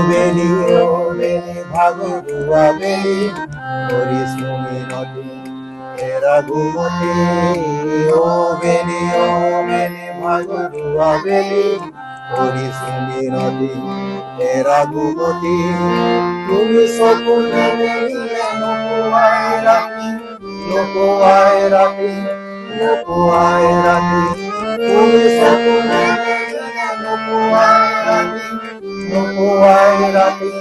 বেলি ভাগৰুৱা বেলি হৰিশ্মী নদী এৰা ঘুমতি বেলি ভাগৰুৱা বেলি হৰিশ্মী নদী এৰা ঘুমতি তুমি সপোনে মেলিলে নোপোৱাই ৰাতি নোপোৱাই ৰাতি নোপোৱাই ৰাতি তুমি সপোনে মেলিলে নোপোৱাই ৰাতি নোপোৱাই ৰাতি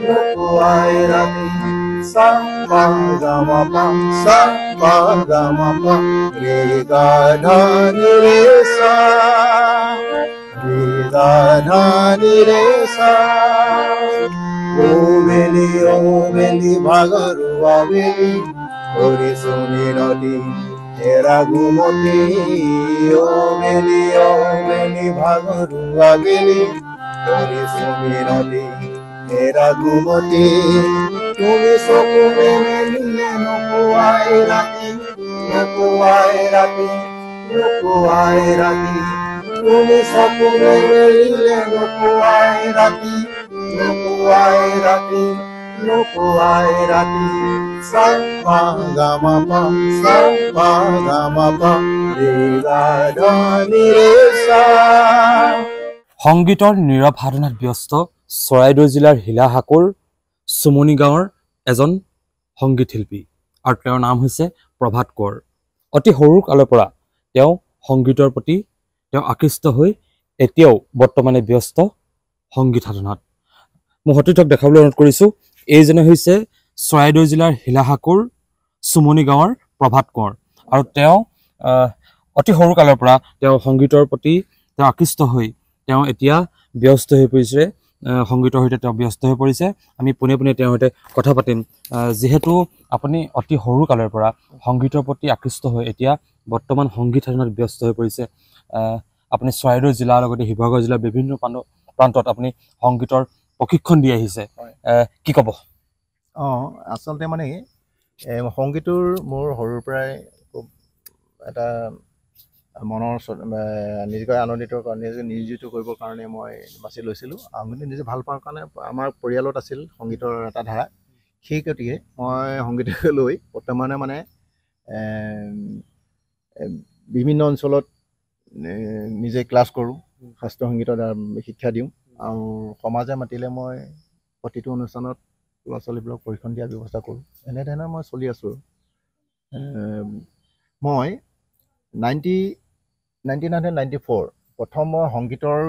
নোপোৱাই ৰাতি সা পা গা মা পা ৰে গা ধা নি ৰে সা ৰে গা ধা নি ৰে সা ও বেলি ভাগৰুৱা বেলি হৰিশ্মী নদী এৰা ঘুমতি ও বেলি ভাগৰুৱা বেলি হৰিশ্মী নদী এৰা ঘুমতি তুমি সপোনে মেলিলে নোপোৱাই ৰাতি নোপোৱাই ৰাতি নোপোৱাই ৰাতি তুমি সপোনে মেলিলে নোপোৱাই ৰাতি নোপোৱাই ৰাতি নোপোৱাই ৰাতি সা পা গা মা পা ৰে গা ধা নি ৰে সা। সংগীতৰ নীৰৱ সাধনাত ব্যস্ত চৰাইদেউ জিলাৰ হিলাহাকুৰ চুমনি গাঁৱৰ এজন সংগীত শিল্পী আৰু তেওঁৰ নাম হৈছে প্ৰভাত কোঁৱৰ। অতি সৰু কালৰ পৰা তেওঁ সংগীতৰ প্ৰতি তেওঁ আকৃষ্ট হৈ এতিয়াও বৰ্তমানে ব্যস্ত সংগীত সাধনাত। মই সতীৰ্থক দেখাবলৈ অনুৰোধ কৰিছোঁ, এইজনে হৈছে চৰাইদেউ জিলাৰ হিলাহাকুৰ চুমনি গাঁৱৰ প্ৰভাত কোঁৱৰ আৰু তেওঁ অতি সৰু কালৰ পৰা তেওঁ সংগীতৰ প্ৰতি তেওঁ আকৃষ্ট হৈ তেওঁ এতিয়া ব্যস্ত হৈ পৰিছে, সংগীতৰ সৈতে তেওঁ ব্যস্ত হৈ পৰিছে। আমি পোনে পোনে তেওঁৰ সৈতে কথা পাতিম। যিহেতু আপুনি অতি সৰু কালৰ পৰা সংগীতৰ প্ৰতি আকৃষ্ট হৈ এতিয়া বৰ্তমান সংগীত সাধনাত ব্যস্ত হৈ পৰিছে, আপুনি চৰাইদেউ জিলাৰ লগতে শিৱসাগৰ জিলাৰ বিভিন্ন প্ৰান্তত আপুনি সংগীতৰ প্ৰশিক্ষণ দি আহিছে, কি ক'ব? আচলতে মানে সংগীতৰ মোৰ সৰুৰ পৰাই খুব এটা মনৰ নিজকে আনন্দিত নিজকে নিয়োজিত কৰিবৰ কাৰণে মই বাছি লৈছিলোঁ। আমি নিজে ভাল পোৱাৰ কাৰণে আমাৰ পৰিয়ালত আছিল সংগীতৰ এটা ধাৰা, সেই গতিকে মই সংগীতক লৈ বৰ্তমানে মানে বিভিন্ন অঞ্চলত নিজে ক্লাছ কৰোঁ, শাস্ত্ৰীয় সংগীতৰ শিক্ষা দিওঁ আৰু সমাজে মাতিলে মই প্ৰতিটো অনুষ্ঠানত ল'ৰা ছোৱালীবোৰক প্ৰশিক্ষণ দিয়াৰ ব্যৱস্থা কৰোঁ। এনেধৰণে মই চলি আছোঁ। মই 1994 প্ৰথম মই সংগীতৰ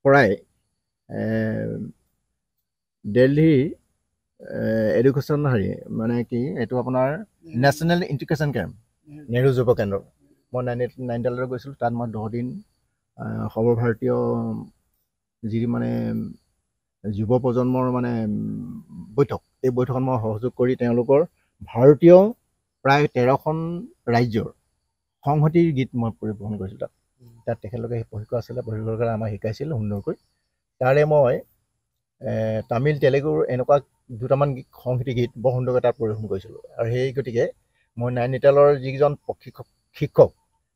পৰাই দিল্লীৰ এডুকেশ্যন মানে কি এইটো আপোনাৰ নেশ্যনেল ইণ্টিগ্ৰেশ্যন কেম্প নেহৰু যুৱ কেন্দ্ৰ, মই 1999 গৈছিলোঁ। তাত মই 10 দিন সৰ্বভাৰতীয় যি মানে যুৱ প্ৰজন্মৰ মানে বৈঠক, এই বৈঠকত মই সহযোগ কৰি তেওঁলোকৰ ভাৰতীয় প্ৰায় 13খন ৰাজ্যৰ সংহতিৰ গীত মই পৰিৱেশন কৰিছিলোঁ। তাত তেখেতলোকে প্ৰশিক্ষক আছিলে, প্ৰশিক্ষকে আমাক শিকাইছিল সুন্দৰকৈ। তাৰে মই তামিল তেলেগুৰ এনেকুৱা দুটামান সংগীত গীত বৰ সুন্দৰকৈ তাত পৰিৱেশন কৰিছিলোঁ। আৰু সেই গতিকে মই নাইনিতালৰ যিজন শিক্ষক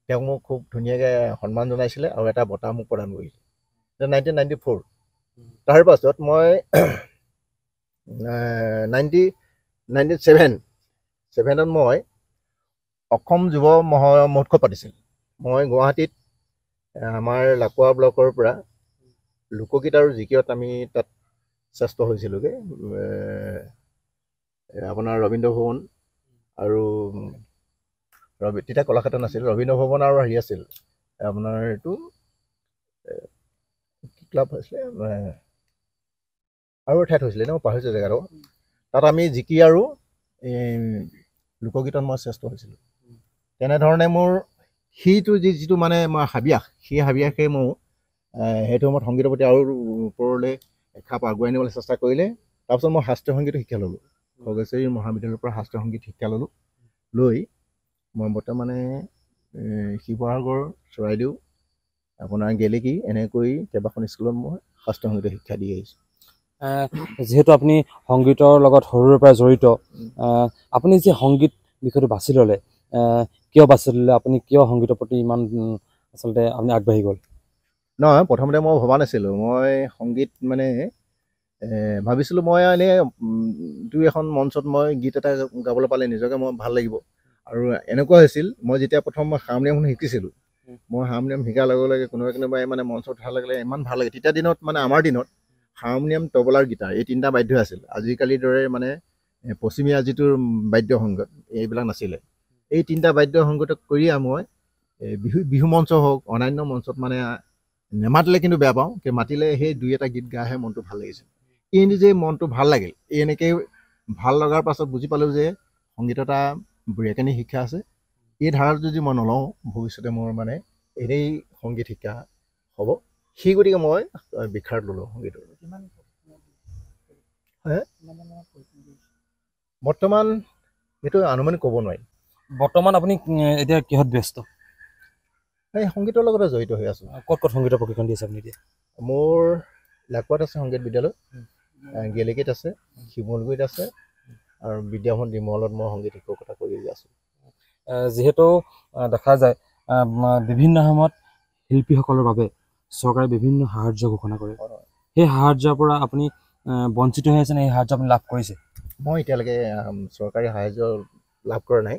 তেওঁক মোক খুব ধুনীয়াকৈ সন্মান জনাইছিলে আৰু এটা বঁটা মোক প্ৰদান কৰিছিলে 1994। তাৰ পাছত মই 1997 মই অসম যুৱ মহোৎসৱ পাতিছিল। মই গুৱাহাটীত আমাৰ লাকুৱা ব্লকৰ পৰা লোকগীত আৰু জিকিৰত আমি তাত শ্ৰেষ্ঠ হৈছিলোঁগৈ। আপোনাৰ ৰবীন্দ্ৰ ভৱন আৰু তেতিয়া কলাক্ষেত্ৰ নাছিল, ৰবীন্দ্ৰ ভৱন আৰু আছিল আপোনাৰ এইটো ক্লাব হৈছিলে আৰু ঠাইত হৈছিলে ন, পাহৰিছোঁ জেগাটো। তাত আমি জিকি আৰু লোকগীতত মই শ্ৰেষ্ঠ হৈছিলোঁ। তেনেধৰণে মোৰ সেইটো যিটো মানে মই হাবিয়াস, সেই হাবিয়াসে মোৰ সেইটো সময়ত সংগীতৰ প্ৰতি আৰু ওপৰলৈ এখাপ আগুৱাই নিবলৈ চেষ্টা কৰিলে। তাৰপিছত মই শাস্ত্ৰীয় সংগীতৰ শিক্ষা ল'লোঁ, খগেশ্বৰী মহাবিদ্যালয়ৰ পৰা শাস্ত্ৰীয় সংগীত শিক্ষা ল'লোঁ। লৈ মই বৰ্তমানে শিৱসাগৰ, চৰাইদেউ, আপোনাৰ গেলেকী এনেকৈ কেইবাখন স্কুলত মই শাস্ত্ৰীয় সংগীতৰ শিক্ষা দি আহিছোঁ। যিহেতু আপুনি সংগীতৰ লগত সৰুৰে পৰা জড়িত, আপুনি যে সংগীত বিষয়টো বাছি ল'লে, কিয় বাছি ল'লে? আপুনি কিয় সংগীতৰ প্ৰতি ইমান আচলতে আপুনি আগবাঢ়ি গ'ল? নহয়, প্ৰথমতে মই ভবা নাছিলোঁ। মই সংগীত মানে ভাবিছিলোঁ মই এনেই দুই এখন মঞ্চত মই গীত এটা গাবলৈ পালে নিজকে মই ভাল লাগিব। আৰু এনেকুৱা হৈছিল, মই যেতিয়া প্ৰথম হাৰমনিয়ামখন শিকিছিলোঁ, মই হাৰমনিয়াম শিকাৰ লগে লগে কোনোবাই মানে মঞ্চত ভাল লাগিলে, ইমান ভাল লাগে। তেতিয়া দিনত মানে আমাৰ দিনত হাৰমনিয়াম, তবলাৰ, গীটাৰ এই তিনিটা বাদ্য আছিল। আজিকালিৰ দৰে মানে পশ্চিমীয়া যিটো বাদ্য সংগীত এইবিলাক নাছিলে। এই তিনিটা বাদ্য সংগীত কৰিয়ে মই বিহু মঞ্চ হওক, অন্যান্য মঞ্চত মানে নেমাতিলে কিন্তু বেয়া পাওঁ, মাতিলে সেই দুই এটা গীত গাইহে মনটো ভাল লাগিছিল। এই যে মনটো ভাল লাগিল, এই এনেকৈ ভাল লগাৰ পাছত বুজি পালোঁ যে সংগীত এটা বঢ়িয়াখিনি শিক্ষা আছে। এই ধাৰাত যদি মই নলওঁ, ভৱিষ্যতে মোৰ মানে এনেই সংগীত শিক্ষা হ'ব। সেই গতিকে মই বিশাৰদ ল'লোঁ সংগীতৰ। বৰ্তমান এইটো আনুমানিক ক'ব নোৱাৰি। বৰ্তমান আপুনি এতিয়া কিহত ব্যস্ত? এই সংগীতৰ লগতে জড়িত হৈ আছোঁ। ক'ত সংগীতৰ প্ৰশিক্ষণ দি আছে আপুনি এতিয়া? মোৰ লাকুৱাত আছে সংগীত বিদ্যালয়, গেলেকীত আছে, শিমলগুৰিত আছে, আৰু বিদ্যাভৱন ডিমলত মই সংগীত শিক্ষকতা কৰি আছোঁ। যিহেতু দেখা যায় বিভিন্ন সময়ত শিল্পীসকলৰ বাবে চৰকাৰে বিভিন্ন সাহায্য ঘোষণা কৰে, সেই সাহায্যৰ পৰা আপুনি বঞ্চিত হৈ আছে নে? সেই সাহায্য আপুনি লাভ কৰিছে? মই এতিয়ালৈকে চৰকাৰী সাহায্য লাভ কৰা নাই,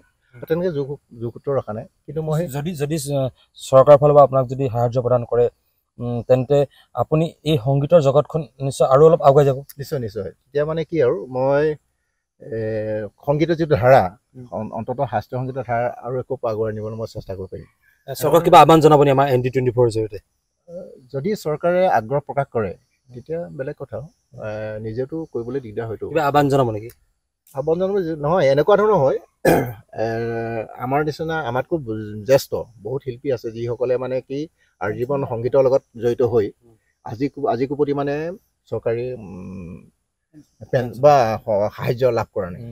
তেনেকৈ যোগসূত্ৰ ৰখা নাই। কিন্তু মই যদি চৰকাৰৰ ফালৰ পৰা আপোনাক যদি সাহায্য প্ৰদান কৰে, তেন্তে আপুনি এই সংগীতৰ জগতখন নিশ্চয় আৰু অলপ আগুৱাই যাব। নিশ্চয় নিশ্চয়। এতিয়া মানে কি আৰু মই সংগীতৰ যিটো ধাৰা, অন্ততঃ শাস্ত্ৰীয় সংগীতৰ ধাৰা আৰু একো আগুৱাই নিবলৈ মই চেষ্টা কৰিব পাৰিম। চৰকাৰক কিবা আহ্বান জনাব নি আমাৰ ND24ৰ জৰিয়তে? যদি চৰকাৰে আগ্ৰহ প্ৰকাশ কৰে তেতিয়া বেলেগ কথা, নিজেতো কৰিবলৈ দিগদাৰ হয়তো। কিবা আহ্বান জনাব নেকি? আহ্বান জনাব নহয়, এনেকুৱা ধৰণৰ হয়। আমাৰ নিচিনা আমাতকৈ জ্যেষ্ঠ বহুত শিল্পী আছে, যিসকলে মানে কি আজীৱন সংগীতৰ লগত জড়িত হৈ আজি কোপতি মানে চৰকাৰী বা সাহায্য লাভ কৰা নাই।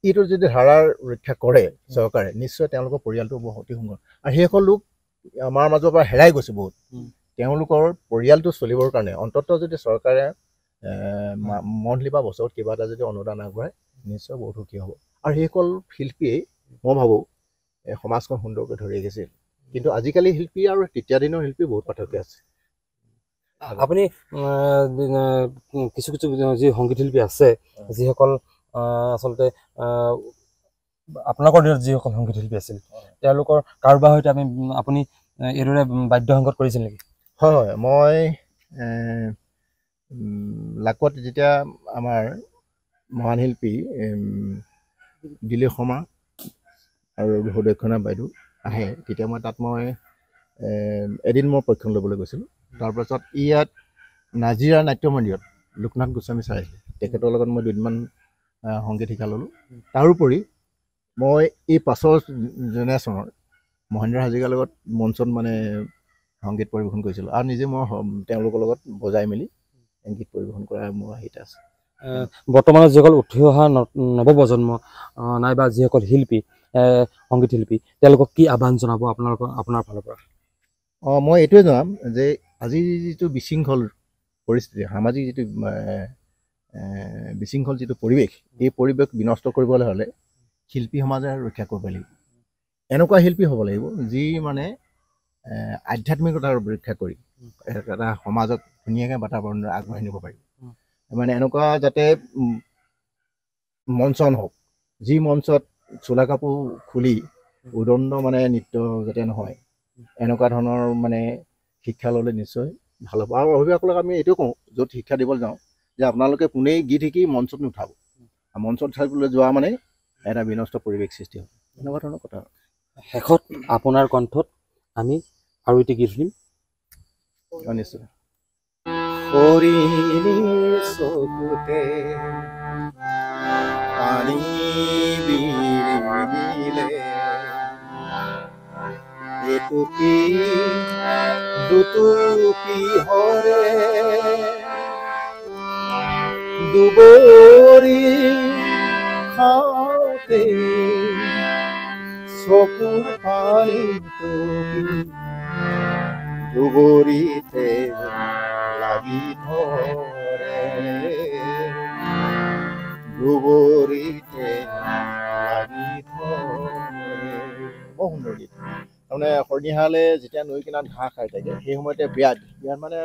এইটো যদি ধাৰাৰ ৰক্ষা কৰে চৰকাৰে, নিশ্চয় তেওঁলোকৰ পৰিয়ালটো বৰ অতি সুন্দৰ। আৰু সেইসকল লোক আমাৰ মাজৰ পৰা হেৰাই গৈছে বহুত। তেওঁলোকৰ পৰিয়ালটো চলিবৰ কাৰণে অন্ততঃ যদি চৰকাৰে মন্থলি বা বছৰত কিবা এটা যদি অনুদান আগবঢ়ায়, নিশ্চয় বহুত সুখী হ'ব। আৰু সেইসকল শিল্পীয়ে মই ভাবোঁ সমাজখন সুন্দৰকৈ ধৰি ৰাখিছিল। কিন্তু আজিকালি শিল্পী আৰু তেতিয়া দিনৰ শিল্পী বহুত পাৰ্থক্য আছে। আপুনি কিছু যি সংগীত শিল্পী আছে, যিসকল আচলতে আপোনালোকৰ দিনত যিসকল সংগীত শিল্পী আছিল, তেওঁলোকৰ কাৰোবাৰ সৈতে আপুনি এইদৰে বাদ্য সংগত কৰিছিল নেকি? হয় হয়, মই লাকুৱাত যেতিয়া আমাৰ মহান শিল্পী দিলীপ শৰ্মা আৰু সুদক্ষিণা বাইদেউ আহে, তেতিয়া তাত মই এদিন মই প্ৰশিক্ষণ ল'বলৈ গৈছিলোঁ। তাৰপাছত ইয়াত নাজিৰা নাট্য মন্দিৰত লোকনাথ গোস্বামী ছাৰ আহিছিলে, তেখেতৰ লগত মই দুদিনমান সংগীত শিক্ষা ল'লোঁ। তাৰোপৰি মই এই পাছৰ জেনেৰেশ্যনৰ মহেন্দ্ৰ হাজৰিকাৰ লগত মঞ্চত মানে সংগীত পৰিৱেশন কৰিছিলোঁ, আৰু নিজে মই তেওঁলোকৰ লগত বজাই মেলি গীত পৰিৱেশন কৰাৰ মোৰ হেৰিত আছে। বৰ্তমানত যিসকল উঠি অহা নৱপ্ৰজন্ম নাইবা যিসকল শিল্পী, সংগীত শিল্পী, তেওঁলোকক কি আহ্বান জনাব আপোনাৰ ফালৰ পৰা? মই এইটোৱে জনাম যে আজিৰ যিটো বিশৃংখল পৰিস্থিতি, সামাজিক যিটো বিশৃংখল যিটো পৰিৱেশ, এই পৰিৱেশ বিনষ্ট কৰিবলৈ হ'লে শিল্পী সমাজে ৰক্ষা কৰিব লাগিব। এনেকুৱা শিল্পী হ'ব লাগিব যি মানে আধ্যাত্মিকতাৰ ৰক্ষা কৰি এটা সমাজক ধুনীয়াকৈ বাতাবৰণ আগবঢ়াই নিব পাৰিব। মানে এনেকুৱা যাতে মঞ্চ নহওক, যি মঞ্চত চোলা কাপোৰ খুলি উদণ্ড মানে নৃত্য যাতে নহয়, এনেকুৱা ধৰণৰ মানে শিক্ষা ল'লে নিশ্চয় ভাল হ'ব। আৰু অভিভাৱকসকলক আমি এইটো কওঁ, য'ত শিক্ষা দিবলৈ যাওঁ, যে আপোনালোকে কোনেই গীত শিকি মঞ্চত নুঠাব। মঞ্চত উঠাবলৈ যোৱা মানে এটা বিনষ্ট পৰিৱেশ সৃষ্টি হ'ব, এনেকুৱা ধৰণৰ কথা। শেষত আপোনাৰ কণ্ঠত আমি আৰু এটি গীত শুনিম। নিশ্চয়। হৰিণীৰ চকুতে পানী বিৰিঙিলে, এটুপি দুটুপি হৰে দুবৰি খাওঁতে চকুৰ পানী দুবৰিতে লাগি ধৰে, দুবৰিতে লাগি ধৰে। বহু সুন্দৰ গীত। তাৰমানে শৰ্ণিহালে যেতিয়া নৈ কিনাৰত ঘাঁহ খাই থাকে সেই সময়তে ব্যাধ মানে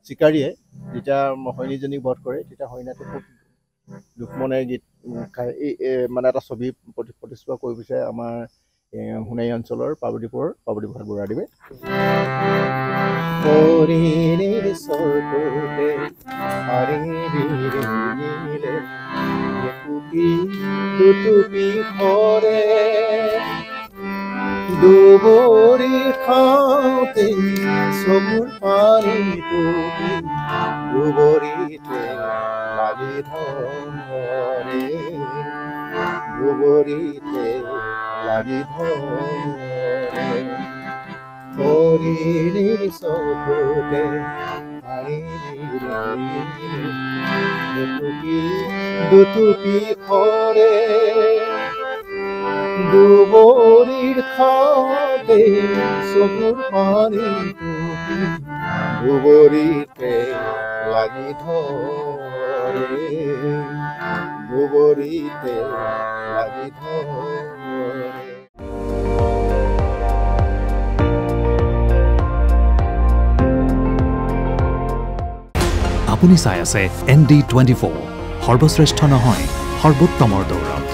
চিকাৰীয়ে যেতিয়া হৰিণীজনীক বধ কৰে তেতিয়া হৰিণাটো খুব দুখ মনে গীত খাই মানে এটা ছবি প্ৰতিষ্ঠা কৰি বিচাৰে আমাৰ সোণাৰী অঞ্চলৰ পাৰ্বতীপুৰ বৰুৱাদেৱে দুবৰি খাওঁতে চকুৰ পানী টুপি দুবৰিতে লাগি ধৰে দুবৰিতে লাগি ধৰে হৰিণীৰ চকুতে দুটুপি সৰে দুবৰিৰ খাওঁতে চকুৰ পানী টুপি দুবৰিতে লাগি ধৰে দুবৰিতে লাগি ধৰে। আপুনি চাই আছে ND24 সৰ্বশ্ৰেষ্ঠ নহয় সৰ্বোত্তমৰ দৌৰত।